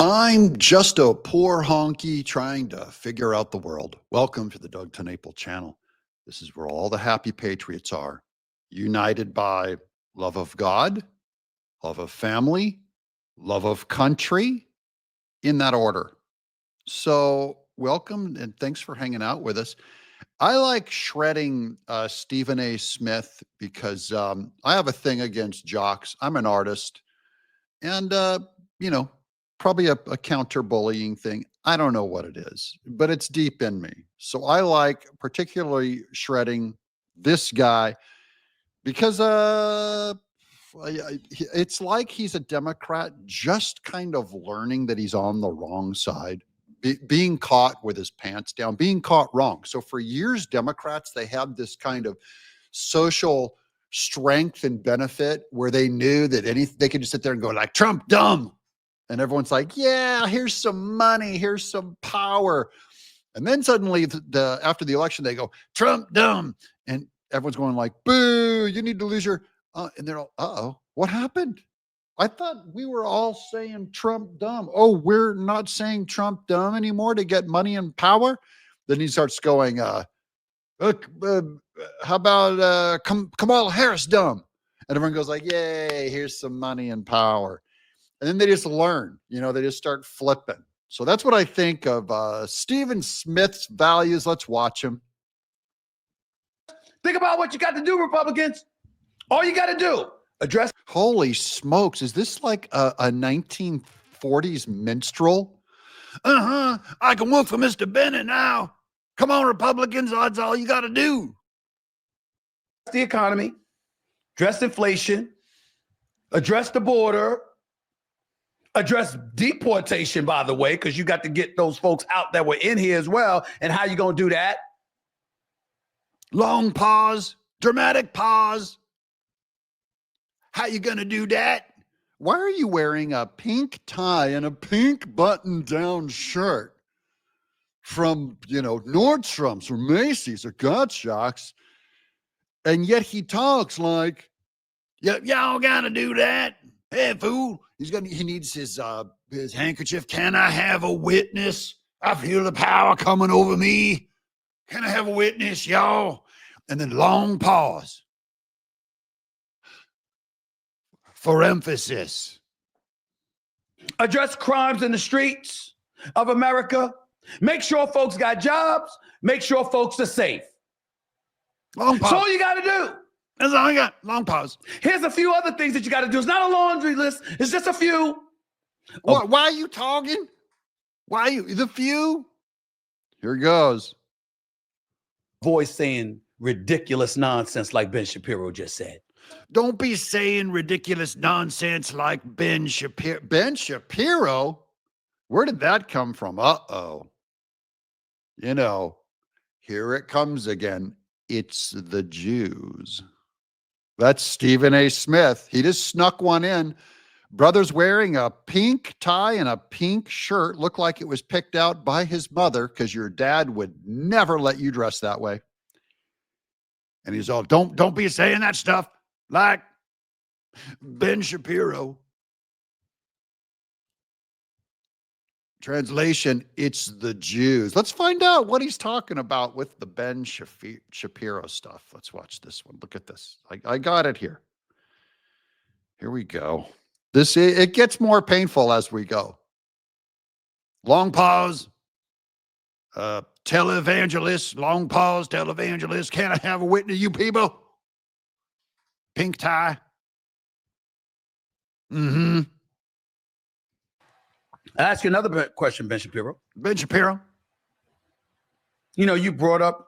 I'm just a poor honky trying to figure out the world. Welcome to the Doug TenNapel channel. This is where all the happy patriots are, united by love of God, love of family, love of country, in that order. So welcome and thanks for hanging out with us. I like shredding Stephen A. Smith because I have a thing against jocks. I'm an artist and, you know, probably a counter bullying thing. I don't know what it is, but it's deep in me. So I like particularly shredding this guy because it's like he's a Democrat just kind of learning that he's on the wrong side, being caught with his pants down, being caught wrong. So for years, Democrats, they had this kind of social strength and benefit where they knew that they could just sit there and go like, Trump dumb. And everyone's like, yeah, here's some money, here's some power. And then suddenly after the election, they go, Trump dumb. And everyone's going like, boo, you need to lose your, and they're all, uh-oh, what happened? I thought we were all saying Trump dumb. Oh, we're not saying Trump dumb anymore to get money and power. Then he starts going, how about Kamala Harris dumb? And everyone goes like, yay, here's some money and power. And then they just learn, they just start flipping. So that's what I think of Stephen Smith's values. Let's watch him. Think about what you got to do, Republicans. All you got to do, address. Holy smokes. Is this like a 1940s minstrel? I can work for Mr. Bennett now. Come on, Republicans. That's all you got to do. The economy, address inflation, address the border, address deportation, by the way, because you got to get those folks out that were in here as well. And how you going to do that? Long pause, dramatic pause. How you going to do that? Why are you wearing a pink tie and a pink button-down shirt from, Nordstrom's or Macy's or Gottschalk's? And yet he talks like, y'all got to do that. Hey, fool. He needs his handkerchief. Can I have a witness? I feel the power coming over me. Can I have a witness, y'all? And then long pause for emphasis. Address crimes in the streets of America. Make sure folks got jobs. Make sure folks are safe. Long pause. That's all you got to do. That's all I got. Long pause. Here's a few other things that you got to do. It's not a laundry list. It's just a few. What? Why are you talking? Why are you the few? Here goes. Voice saying ridiculous nonsense like Ben Shapiro just said. Don't be saying ridiculous nonsense like Ben Shapiro. Ben Shapiro? Where did that come from? Uh-oh. Here it comes again. It's the Jews. That's Stephen A. Smith. He just snuck one in. Brother's wearing a pink tie and a pink shirt. Looked like it was picked out by his mother because your dad would never let you dress that way. And he's all, don't be saying that stuff like Ben Shapiro. Translation, it's the Jews. Let's find out what he's talking about with the Ben Shapiro stuff. Let's watch this one. Look at this. I got it here. Here we go. It gets more painful as we go. Long pause. Televangelist. Long pause. Televangelist. Can I have a witness, you people? Pink tie. Mm-hmm. I'll ask you another question, Ben Shapiro. Ben Shapiro. You brought up,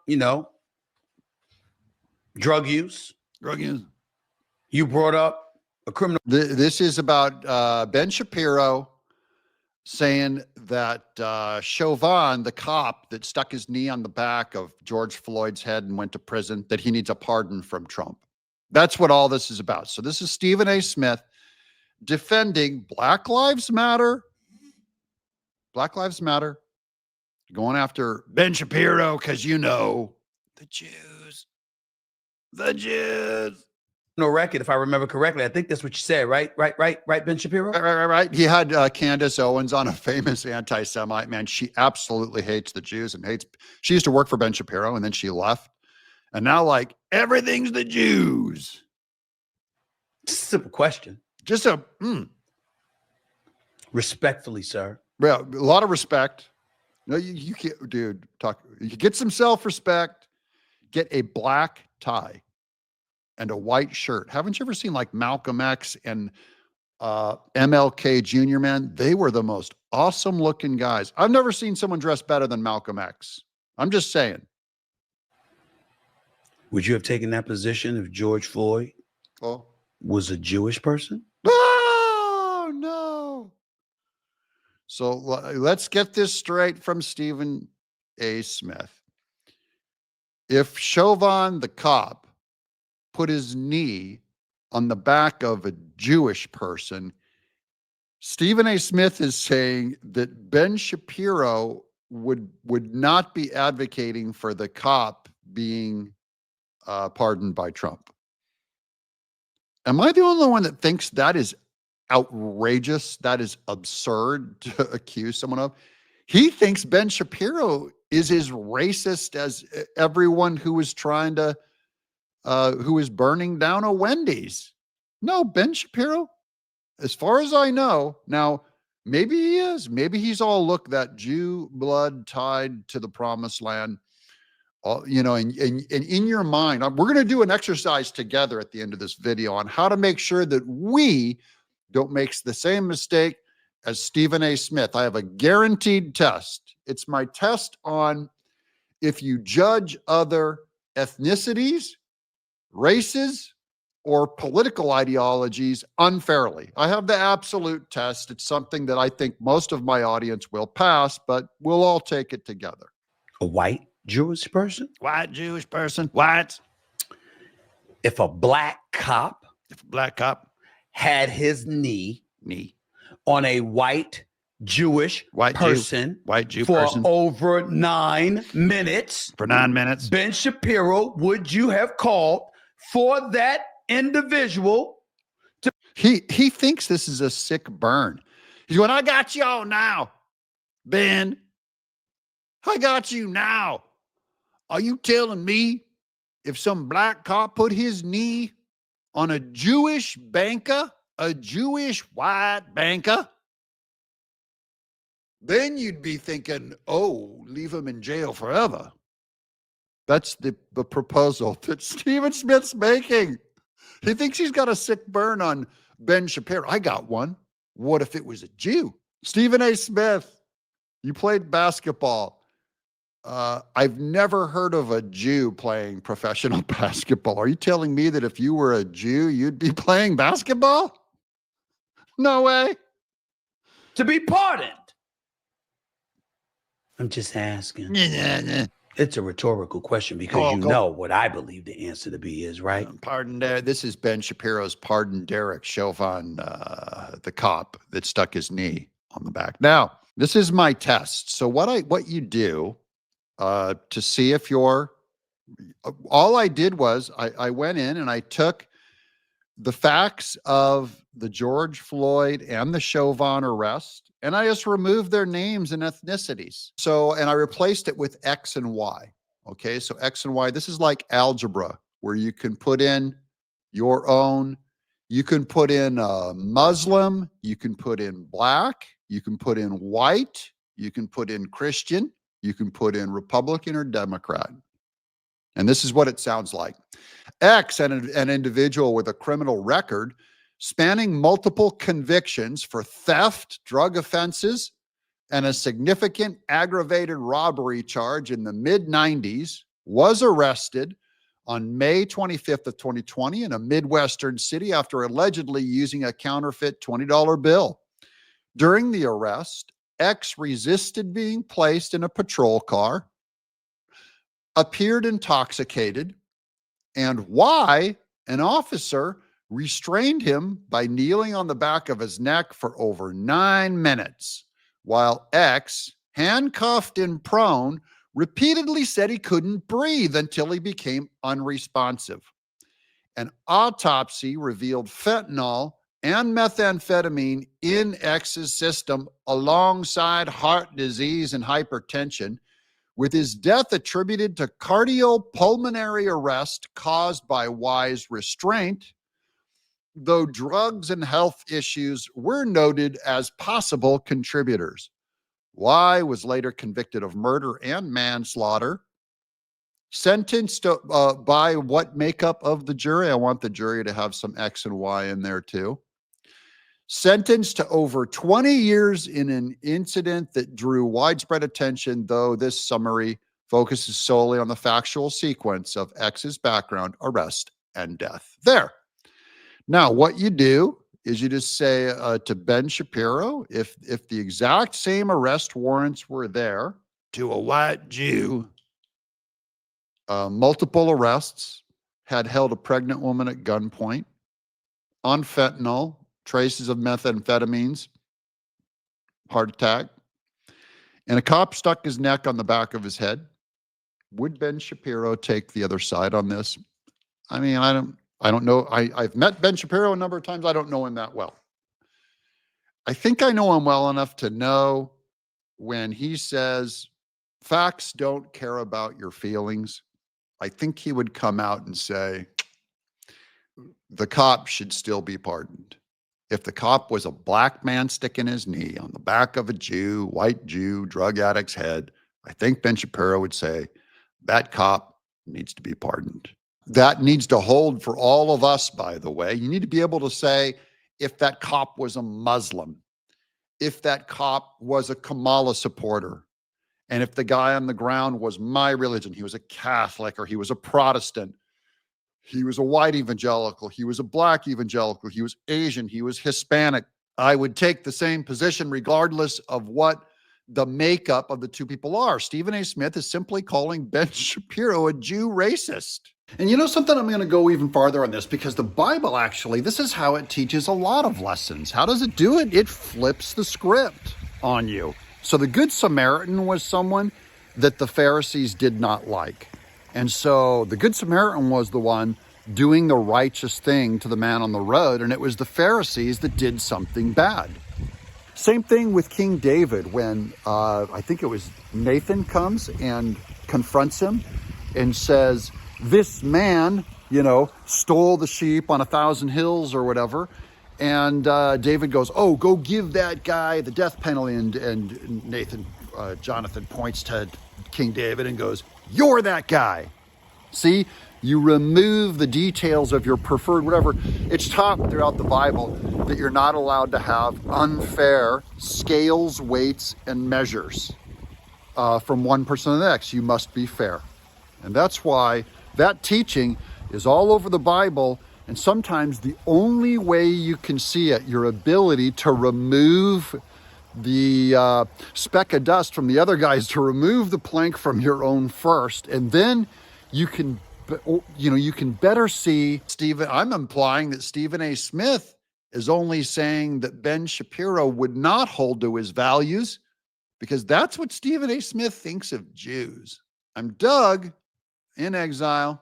drug use. Drug use. You brought up a criminal. This is about Ben Shapiro saying that Chauvin, the cop that stuck his knee on the back of George Floyd's head and went to prison, that he needs a pardon from Trump. That's what all this is about. So this is Stephen A. Smith defending Black Lives Matter. Black Lives Matter. Going after Ben Shapiro because the Jews. The Jews. record, if I remember correctly. I think that's what you said, right? Right, Ben Shapiro? Right. He had Candace Owens on, a famous anti-Semite. Man, she absolutely hates the Jews and hates. She used to work for Ben Shapiro, and then she left. And now, like, everything's the Jews. Just a simple question. Just a respectfully, sir. Yeah, a lot of respect. No, you can't, dude. You get some self-respect. Get a black tie and a white shirt. Haven't you ever seen like Malcolm X and MLK Jr., man? They were the most awesome looking guys. I've never seen someone dress better than Malcolm X. I'm just saying. Would you have taken that position if George Floyd was a Jewish person? Oh, no. So let's get this straight from Stephen A. Smith. If Chauvin, the cop, put his knee on the back of a Jewish person, Stephen A. Smith is saying that Ben Shapiro would not be advocating for the cop being pardoned by Trump. Am I the only one that thinks that is outrageous? That is absurd to accuse someone of? He thinks Ben Shapiro is as racist as everyone who was trying to, who is burning down a Wendy's. No, Ben Shapiro, as far as I know, now maybe he is. Maybe he's all, look, that Jew blood tied to the promised land. You know, and in your mind, we're going to do an exercise together at the end of this video on how to make sure that we don't make the same mistake as Stephen A. Smith. I have a guaranteed test. It's my test on if you judge other ethnicities, races, or political ideologies unfairly. I have the absolute test. It's something that I think most of my audience will pass, but we'll all take it together. A white Jewish person? White Jewish person. White. If a black cop had his knee on a white Jewish person for over 9 minutes. For 9 minutes. Ben Shapiro, would you have called for that individual to— He thinks this is a sick burn. He's going, I got you all now, Ben. I got you now. Are you telling me if some black cop put his knee on a Jewish banker, a Jewish white banker, then you'd be thinking, oh, leave him in jail forever? That's the proposal that Stephen Smith's making. He thinks he's got a sick burn on Ben Shapiro. I got one. What if it was a Jew? Stephen A. Smith, you played basketball. I've never heard of a Jew playing professional basketball. Are you telling me that if you were a Jew, you'd be playing basketball? No way. To be pardoned? I'm just asking. It's a rhetorical question because you know what I believe the answer to be is, right? Pardon Derek. This is Ben Shapiro's Pardon Derek Chauvin, the cop that stuck his knee on the back. Now, this is my test. So what you do to see if you're, all I did was I went in and I took the facts of the George Floyd and the Chauvin arrest, and I just removed their names and ethnicities. So, and I replaced it with X and Y. Okay, so X and Y, this is like algebra where you can put in your own, you can put in Muslim, you can put in black, you can put in white, you can put in Christian, you can put in Republican or Democrat. And this is what it sounds like. X, an individual with a criminal record spanning multiple convictions for theft, drug offenses, and a significant aggravated robbery charge in the mid-90s, was arrested on May 25th of 2020 in a Midwestern city after allegedly using a counterfeit $20 bill. During the arrest, X resisted being placed in a patrol car, appeared intoxicated, and Y, an officer, restrained him by kneeling on the back of his neck for over 9 minutes, while X, handcuffed and prone, repeatedly said he couldn't breathe until he became unresponsive. An autopsy revealed fentanyl and methamphetamine in X's system alongside heart disease and hypertension, with his death attributed to cardiopulmonary arrest caused by Y's restraint, though drugs and health issues were noted as possible contributors. Y was later convicted of murder and manslaughter. Sentenced by what makeup of the jury? I want the jury to have some X and Y in there too. Sentenced to over 20 years in an incident that drew widespread attention, though this summary focuses solely on the factual sequence of X's background, arrest, and death. There. Now, what you do is you just say to Ben Shapiro, if the exact same arrest warrants were there to a white Jew, multiple arrests, had held a pregnant woman at gunpoint on fentanyl, traces of methamphetamines, heart attack, and a cop stuck his neck on the back of his head. Would Ben Shapiro take the other side on this? I mean, I don't know. I've met Ben Shapiro a number of times. I don't know him that well. I think I know him well enough to know when he says facts don't care about your feelings. I think he would come out and say the cop should still be pardoned. If the cop was a black man sticking his knee on the back of a Jew, white Jew, drug addict's head, I think Ben Shapiro would say that cop needs to be pardoned. That needs to hold for all of us, by the way. You need to be able to say if that cop was a Muslim, if that cop was a Kamala supporter, and if the guy on the ground was my religion, he was a Catholic or he was a Protestant, he was a white evangelical, he was a black evangelical, he was Asian, he was Hispanic, I would take the same position regardless of what the makeup of the two people are. Stephen A. Smith is simply calling Ben Shapiro a Jew racist. And you know something? I'm going to go even farther on this because the Bible actually, this is how it teaches a lot of lessons. How does it do it? It flips the script on you. So the Good Samaritan was someone that the Pharisees did not like. And so the Good Samaritan was the one doing the righteous thing to the man on the road, and it was the Pharisees that did something bad. Same thing with King David when I think it was Nathan comes and confronts him and says, this man, stole the sheep on 1,000 hills or whatever. And David goes, oh, go give that guy the death penalty. And Jonathan points to King David and goes, you're that guy. See, you remove the details of your preferred whatever. It's taught throughout the Bible that you're not allowed to have unfair scales, weights, and measures from one person to the next. You must be fair. And that's why that teaching is all over the Bible. And sometimes the only way you can see it, your ability to remove the speck of dust from the other guys, to remove the plank from your own first, and then you can better see Stephen. I'm implying that Stephen A. Smith is only saying that Ben Shapiro would not hold to his values because that's what Stephen A. Smith thinks of Jews. I'm Doug in exile.